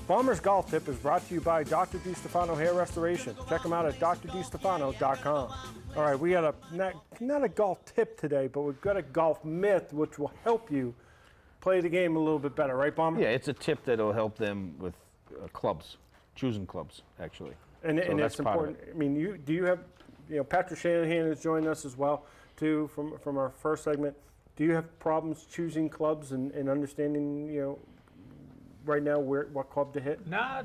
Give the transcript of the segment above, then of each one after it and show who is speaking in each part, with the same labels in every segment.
Speaker 1: Bomber's Golf Tip is brought to you by Dr. DiStefano Hair Restoration. Check them out at drdistefano.com. All right, we got not a golf tip today, but we've got a golf myth which will help you play the game a little bit better, right, Bomber?
Speaker 2: Yeah, it's a tip that will help them with clubs, choosing clubs, actually.
Speaker 1: And that's important. I mean, do you have, Patrick Shanahan has joined us as well, too, from our first segment. Do you have problems choosing clubs and understanding, right now what club to hit?
Speaker 3: No,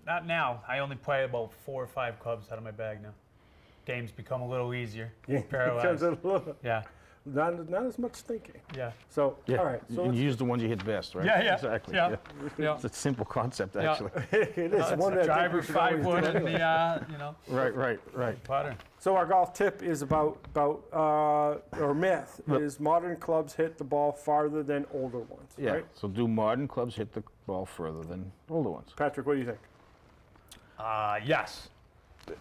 Speaker 3: not now. I only play about 4 or 5 clubs out of my bag now. Games become a little easier.
Speaker 1: Yeah,
Speaker 3: paralyzed.
Speaker 1: Yeah. Not as much thinking.
Speaker 3: Yeah.
Speaker 1: So,
Speaker 2: yeah.
Speaker 1: All right. So
Speaker 2: you use the ones you hit best, right?
Speaker 3: Yeah.
Speaker 2: Exactly.
Speaker 3: Yeah.
Speaker 2: It's a simple concept, actually.
Speaker 1: It is.
Speaker 3: It's
Speaker 1: one
Speaker 3: the
Speaker 1: that
Speaker 3: driver 5 wood and the
Speaker 2: Right.
Speaker 3: putter.
Speaker 1: So our golf tip is about or myth is modern clubs hit the ball farther than older ones.
Speaker 2: Yeah.
Speaker 1: Right?
Speaker 2: So do modern clubs hit the ball further than older ones?
Speaker 1: Patrick, what do you think?
Speaker 3: Yes.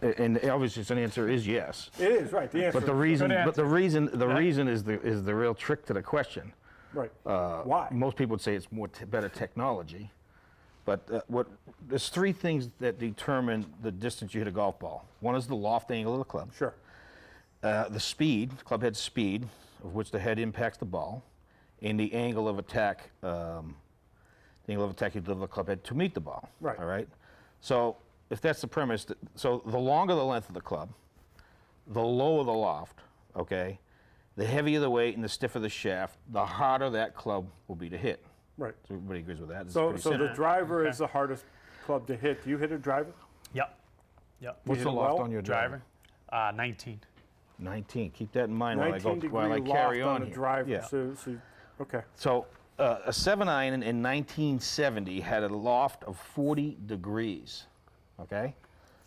Speaker 2: And obviously, an answer is yes.
Speaker 1: It is right. The answer.
Speaker 2: But the reason is the real trick to the question.
Speaker 1: Right. Why?
Speaker 2: Most people would say it's better technology, but there's 3 things that determine the distance you hit a golf ball. One is the loft angle of the club.
Speaker 1: Sure.
Speaker 2: The speed, club head speed, of which the head impacts the ball, and the angle of attack. The angle of attack you deliver the club head to meet the ball.
Speaker 1: Right.
Speaker 2: All right. So if that's the premise, so the longer the length of the club, the lower the loft, okay, the heavier the weight and the stiffer the shaft, the harder that club will be to hit.
Speaker 1: Right.
Speaker 2: So everybody agrees with that.
Speaker 1: So the driver is the hardest club to hit. Do you hit a driver?
Speaker 3: Yep.
Speaker 2: What's the loft on your driver?
Speaker 3: 19.
Speaker 2: 19. Keep that in mind
Speaker 1: 19
Speaker 2: while I
Speaker 1: degree
Speaker 2: carry
Speaker 1: loft
Speaker 2: on
Speaker 1: the
Speaker 2: here.
Speaker 1: driver.
Speaker 2: Yeah.
Speaker 1: So okay.
Speaker 2: So a 7-iron in 1970 had a loft of 40 degrees. Okay?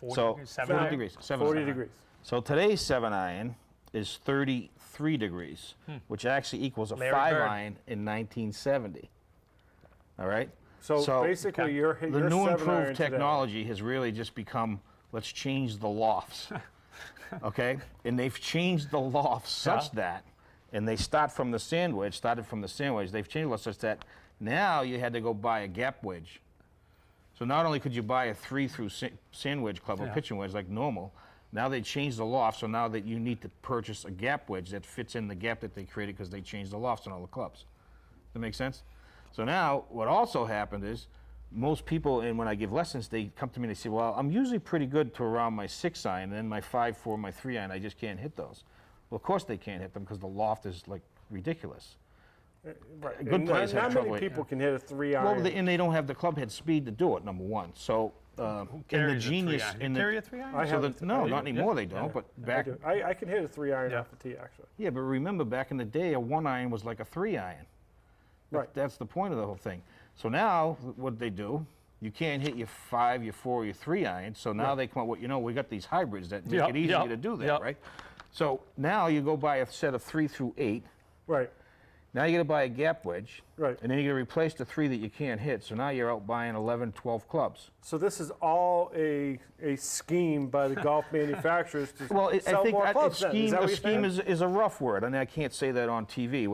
Speaker 3: 40
Speaker 2: degrees.
Speaker 1: 40 degrees.
Speaker 2: So today's 7-iron is 33 degrees, which actually equals a 5-iron in 1970. All right?
Speaker 1: So basically, you're
Speaker 2: the new improved technology has really just become, let's change the lofts. Okay? And they've changed the lofts such that, and they started from the sandwich, they've changed it such that now you had to go buy a gap wedge. So not only could you buy a 3-through sand wedge club or pitching wedge like normal, now they changed the loft, so now that you need to purchase a gap wedge that fits in the gap that they created because they changed the lofts on all the clubs. Does that make sense? So now what also happened is most people, and when I give lessons, they come to me and they say, well, I'm usually pretty good to around my 6-iron, and then my 5-4, my 3-iron, I just can't hit those. Well, of course they can't hit them because the loft is like ridiculous.
Speaker 1: Right.
Speaker 2: Good players have trouble.
Speaker 1: Not many people can hit a 3-iron.
Speaker 2: Well, and they don't have the club head speed to do it, number one. So
Speaker 3: Who carries
Speaker 2: the genius
Speaker 3: a 3-iron? You carry a 3-iron?
Speaker 2: No, not anymore they don't, but back...
Speaker 1: I can hit a 3-iron off the tee, actually.
Speaker 2: Yeah, but remember back in the day, a 1-iron was like a 3-iron.
Speaker 1: Right.
Speaker 2: That's the point of the whole thing. So now, what they do, you can't hit your 5, your 4, your 3-iron, so now they come up with, we got these hybrids that make it easier to do that, right? So now you go buy a set of 3 through 8.
Speaker 1: Right.
Speaker 2: Now you got to buy a gap wedge.
Speaker 1: Right.
Speaker 2: And then you got to replace the 3 that you can't hit. So now you're out buying 11, 12 clubs.
Speaker 1: So this is all a scheme by the golf manufacturers to sell
Speaker 2: I think
Speaker 1: more clubs.
Speaker 2: a scheme is a rough word. I mean, I can't say that on TV.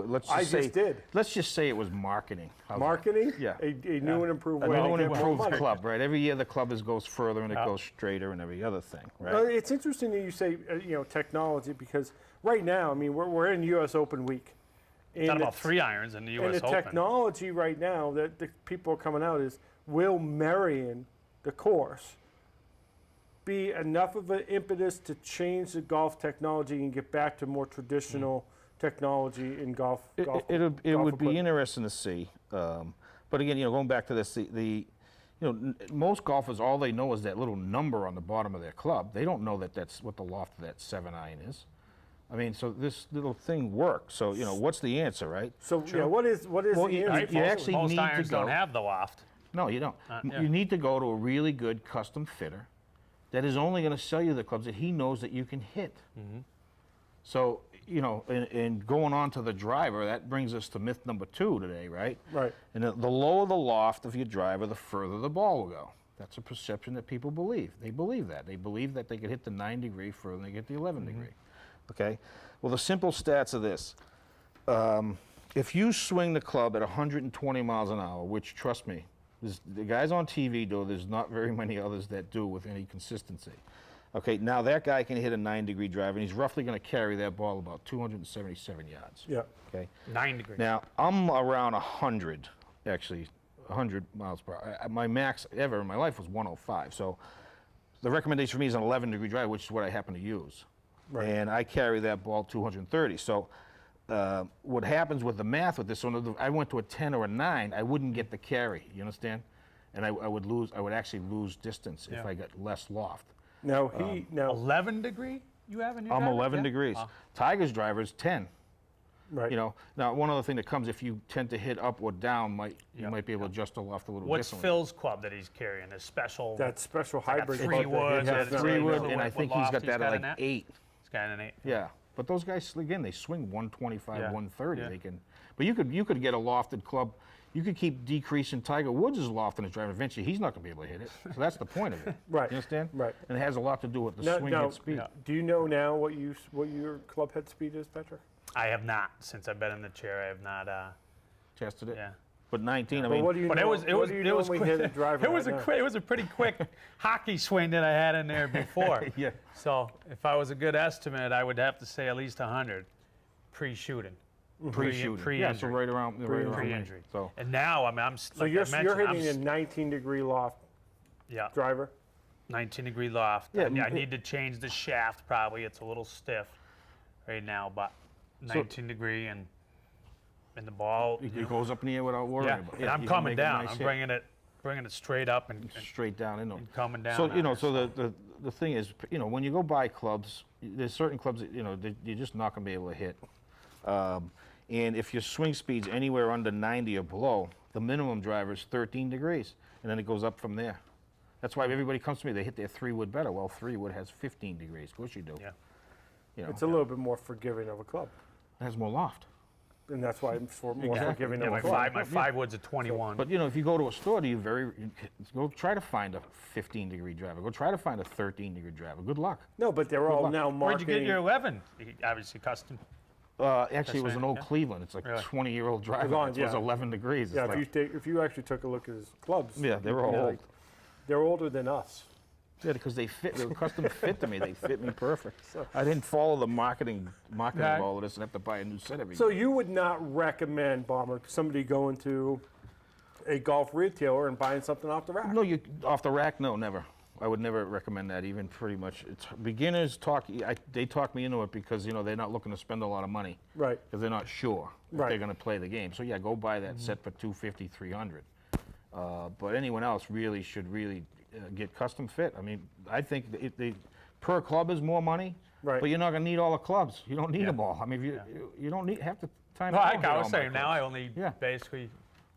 Speaker 2: Let's just say it was marketing.
Speaker 1: Marketing?
Speaker 2: Yeah.
Speaker 1: A new and improved way.
Speaker 2: A new and
Speaker 1: to get more
Speaker 2: improved
Speaker 1: money.
Speaker 2: club, right? Every year the club goes further and it goes straighter and every other thing, right?
Speaker 1: Well, it's interesting that you say technology because right now, I mean, we're in U.S. Open week.
Speaker 3: Got about 3-irons in the U.S.
Speaker 1: And the
Speaker 3: Open.
Speaker 1: technology right now that the people are coming out is, will marrying the course be enough of an impetus to change the golf technology and get back to more traditional technology in golf?
Speaker 2: It would be interesting to see. But again, going back to this, most golfers, all they know is that little number on the bottom of their club. They don't know that that's what the loft of that 7-iron is. I mean, so this little thing works. So, what's the answer, right?
Speaker 1: So, what is the answer?
Speaker 2: You actually
Speaker 3: most
Speaker 2: need
Speaker 3: irons
Speaker 2: to go.
Speaker 3: don't have the loft.
Speaker 2: No, you don't. You need to go to a really good custom fitter that is only going to sell you the clubs that he knows that you can hit. So, and going on to the driver, that brings us to myth number 2 today, right?
Speaker 1: Right.
Speaker 2: And the lower the loft of your driver, the further the ball will go. That's a perception that people believe. They believe that. They believe that they can hit the 9-degree further than they get the 11-degree. Okay? Well, the simple stats are this. If you swing the club at 120 miles an hour, which, trust me, The guys on TV do. There's not very many others that do with any consistency. Okay, now that guy can hit a 9-degree drive, and he's roughly going to carry that ball about 277 yards.
Speaker 1: Yeah.
Speaker 2: Okay.
Speaker 3: 9 degrees.
Speaker 2: Now, I'm around 100, actually, 100 miles per hour. My max ever in my life was 105. So the recommendation for me is an 11-degree drive, which is what I happen to use.
Speaker 1: Right.
Speaker 2: And I carry that ball 230. So what happens with the math with this, so if I went to a 10 or a 9, I wouldn't get the carry, you understand? And I would actually lose distance if I got less loft.
Speaker 1: Now,
Speaker 3: 11 degree you have in your
Speaker 2: I'm
Speaker 3: driver?
Speaker 2: 11
Speaker 3: Yeah.
Speaker 2: degrees. Tiger's driver is 10.
Speaker 1: right.
Speaker 2: You know, now one other thing that comes if you tend to hit up or down, you might be able to adjust the loft a little
Speaker 3: What's
Speaker 2: differently.
Speaker 3: Phil's club that he's carrying? His special.
Speaker 1: That special
Speaker 3: like a
Speaker 1: hybrid.
Speaker 3: 3 wood.
Speaker 1: that he has
Speaker 2: 3
Speaker 1: right
Speaker 2: wood,
Speaker 1: now.
Speaker 2: and I
Speaker 3: What
Speaker 2: think he's
Speaker 3: loft
Speaker 2: got
Speaker 3: he's
Speaker 2: that
Speaker 3: got
Speaker 2: at
Speaker 3: in
Speaker 2: like
Speaker 3: that?
Speaker 2: 8.
Speaker 3: He's got an 8.
Speaker 2: Yeah, but those guys again, they swing 125,
Speaker 3: Yeah.
Speaker 2: 130.
Speaker 3: Yeah.
Speaker 2: They can, but you could get a lofted club. You could keep decreasing Tiger Woods' loft in his drive. Eventually, he's not going to be able to hit it. So that's the point of it.
Speaker 1: Right.
Speaker 2: You understand?
Speaker 1: Right.
Speaker 2: And it has a lot to do with the
Speaker 1: Now,
Speaker 2: swing
Speaker 1: now,
Speaker 2: hit speed.
Speaker 1: do you know now what your club head speed is, Petra?
Speaker 3: I have not since I've been in the chair. I have not.
Speaker 2: Tested it.
Speaker 3: Yeah.
Speaker 2: But 19. I
Speaker 1: But
Speaker 2: mean,
Speaker 1: what do you
Speaker 3: But
Speaker 1: know?
Speaker 3: it was
Speaker 1: what do you know when we hit a driver
Speaker 3: It was
Speaker 1: right
Speaker 3: a
Speaker 1: now?
Speaker 3: it was a pretty quick hockey swing that I had in there before.
Speaker 2: Yeah.
Speaker 3: So if I was a good estimate, I would have to say at least 100 pre-shooting.
Speaker 2: pre-shooting. Yeah, so right around
Speaker 3: Pre-injury.
Speaker 2: So
Speaker 3: And now I'm
Speaker 1: So
Speaker 3: like
Speaker 1: you're
Speaker 3: I mentioned,
Speaker 1: hitting a 19-degree loft
Speaker 3: yeah,
Speaker 1: driver.
Speaker 3: 19-degree loft.
Speaker 2: Yeah,
Speaker 3: I need to change the shaft probably. It's a little stiff right now, but 19-degree and the ball.
Speaker 2: it goes up in the air without worrying
Speaker 3: Yeah,
Speaker 2: about it.
Speaker 3: and I'm
Speaker 2: You can
Speaker 3: coming
Speaker 2: make a
Speaker 3: down.
Speaker 2: nice
Speaker 3: I'm
Speaker 2: hit.
Speaker 3: bringing it straight up and
Speaker 2: Straight down into them.
Speaker 3: coming down.
Speaker 2: So
Speaker 3: on
Speaker 2: you know,
Speaker 3: it.
Speaker 2: so the thing is, you know, when you go buy clubs, there's certain clubs that you're just not going to be able to hit. And if your swing speed's anywhere under 90 or below, the minimum driver is 13 degrees, and then it goes up from there. That's why everybody comes to me. They hit their 3-wood better. Well, 3-wood has 15 degrees. Of course you do.
Speaker 3: Yeah.
Speaker 2: You know,
Speaker 1: It's a little bit more forgiving of a club,
Speaker 2: it has more loft.
Speaker 1: and that's why it's more
Speaker 2: Exactly.
Speaker 1: forgiving
Speaker 3: Yeah,
Speaker 1: of
Speaker 3: my
Speaker 1: a club.
Speaker 3: five wood's a 21.
Speaker 2: But you know, if you go to a store, go try to find a 15-degree driver. Go try to find a 13-degree driver. Good luck.
Speaker 1: No, but they're all
Speaker 2: luck.
Speaker 1: now
Speaker 3: Where'd you
Speaker 1: marketing.
Speaker 3: get your 11? Obviously custom.
Speaker 2: Actually, it was an old Cleveland. It's like
Speaker 3: Really?
Speaker 2: 20-year-old driver.
Speaker 1: long,
Speaker 2: It was
Speaker 1: yeah.
Speaker 2: 11 degrees. It's
Speaker 1: Yeah,
Speaker 2: like,
Speaker 1: if you actually took a look at his clubs.
Speaker 2: Yeah, they were all
Speaker 1: you know,
Speaker 2: old.
Speaker 1: They're older than us.
Speaker 2: yeah, because they fit. They were custom fit to me. They fit me perfect. I didn't follow the marketing
Speaker 3: Right.
Speaker 2: of all of this and have to buy a new set every
Speaker 1: So
Speaker 2: year.
Speaker 1: you would not recommend, Bomber, somebody going to a golf retailer and buying something off the rack?
Speaker 2: No, off the rack. No, never. I would never recommend that. Even pretty much, it's beginners talk. They talk me into it because they're not looking to spend a lot of money.
Speaker 1: Right.
Speaker 2: Because they're not sure if
Speaker 1: Right.
Speaker 2: they're going to play the game. So yeah, go buy that set for $250, $300. But anyone else should get custom fit. I mean, I think per club is more money.
Speaker 1: Right.
Speaker 2: But you're not going to need all the clubs. You don't need them all. I mean, you don't need half the time.
Speaker 3: No,
Speaker 2: I
Speaker 3: like
Speaker 2: don't get
Speaker 3: I
Speaker 2: all
Speaker 3: was
Speaker 2: my
Speaker 3: saying, now
Speaker 2: clubs.
Speaker 3: I only
Speaker 2: Yeah.
Speaker 3: basically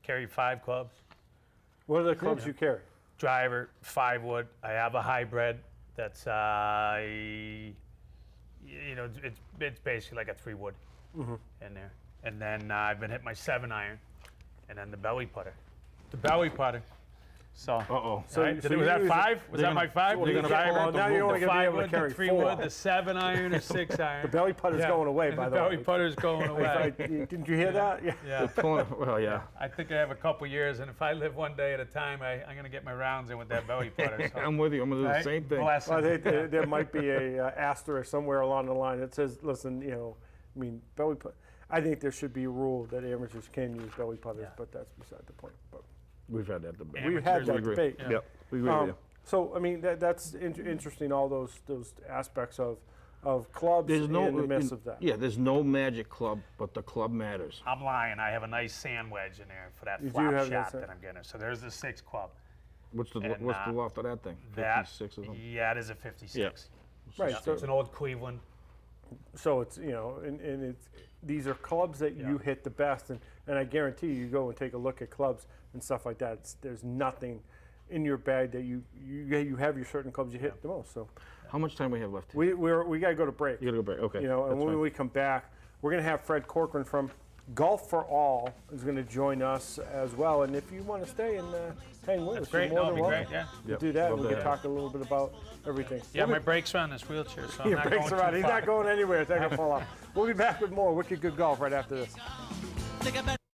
Speaker 3: carry 5 clubs.
Speaker 1: What are the clubs you carry?
Speaker 3: Driver, 5-wood. I have a hybrid that's, it's basically like a 3-wood in there. And then I've been hitting my 7-iron, and then the belly putter. The belly putter. So.
Speaker 2: Uh-oh.
Speaker 1: So-
Speaker 3: Right?
Speaker 1: so
Speaker 3: was
Speaker 1: you
Speaker 3: that
Speaker 1: use-
Speaker 3: 5? Was
Speaker 2: they're
Speaker 3: that my
Speaker 2: gonna-
Speaker 3: 5?
Speaker 2: they're
Speaker 3: The
Speaker 2: gonna-
Speaker 3: driver,
Speaker 1: well, now you're only
Speaker 3: the
Speaker 1: gonna be able to
Speaker 3: 5-wood,
Speaker 1: carry
Speaker 3: the 3-wood,
Speaker 1: 4.
Speaker 3: the 7-iron, the 6-iron.
Speaker 1: The belly putter's
Speaker 3: Yeah.
Speaker 1: going away,
Speaker 3: And
Speaker 1: by
Speaker 3: the
Speaker 1: the
Speaker 3: belly
Speaker 1: way.
Speaker 3: putter's going away.
Speaker 1: Didn't you hear that? Yeah.
Speaker 3: Yeah.
Speaker 2: Well, yeah.
Speaker 3: I think I have a couple years, and if I live one day at a time, I'm going to get my rounds in with that belly putter. So.
Speaker 2: I'm with you. I'm going to do the
Speaker 3: Right?
Speaker 2: same thing.
Speaker 3: Bless
Speaker 1: Well,
Speaker 3: him.
Speaker 1: there might be a asterisk somewhere along the line that says, listen, belly put. I think there should be a rule that amateurs can use belly putters,
Speaker 3: Yeah.
Speaker 1: but that's beside the point. But
Speaker 2: We've had that debate.
Speaker 1: we've had
Speaker 3: Amateurs
Speaker 1: that
Speaker 2: agree.
Speaker 1: debate.
Speaker 3: Yeah.
Speaker 2: Yep. We agree with you.
Speaker 1: So I mean that's interesting. All those aspects of clubs
Speaker 2: There's no
Speaker 1: in the midst of that.
Speaker 2: Yeah, there's no magic club, but the club matters.
Speaker 3: I'm lying. I have a nice sand wedge in there for that
Speaker 1: You do
Speaker 3: flop
Speaker 1: have
Speaker 3: shot
Speaker 1: that
Speaker 3: that I'm getting. So there's the 6 club.
Speaker 2: What's the
Speaker 3: And,
Speaker 2: loft of that thing?
Speaker 3: That,
Speaker 2: 56 of them.
Speaker 3: yeah, it is a 56.
Speaker 1: Right.
Speaker 3: Yeah,
Speaker 1: So,
Speaker 3: it's an old Cleveland.
Speaker 1: so it's and it's these are clubs that you
Speaker 3: Yeah.
Speaker 1: hit the best, and I guarantee you go and take a look at clubs and stuff like that. There's nothing in your bag that you have your certain clubs you hit the most. So
Speaker 2: How much time we have left?
Speaker 1: we got to go to break.
Speaker 2: You gotta go back. Okay.
Speaker 1: And
Speaker 2: that's
Speaker 1: when
Speaker 2: fine.
Speaker 1: we come back, we're going to have Fred Corcoran from Golf for All is going to join us as well. And if you want to stay and hang with
Speaker 3: That's
Speaker 1: us,
Speaker 3: great.
Speaker 1: you're
Speaker 3: No,
Speaker 1: more
Speaker 3: it'd
Speaker 1: than
Speaker 3: be
Speaker 1: welcome.
Speaker 3: great. Yeah.
Speaker 2: Yep.
Speaker 1: Do that.
Speaker 2: Love
Speaker 1: We can
Speaker 2: that.
Speaker 1: talk a little bit about everything.
Speaker 3: Yeah, my brakes are on this wheelchair, so I'm
Speaker 1: Your
Speaker 3: not
Speaker 1: brakes
Speaker 3: going
Speaker 1: are out.
Speaker 3: too
Speaker 1: He's
Speaker 3: far.
Speaker 1: not going anywhere. It's not going to fall off. We'll be back with more Wicked Good Golf right after this.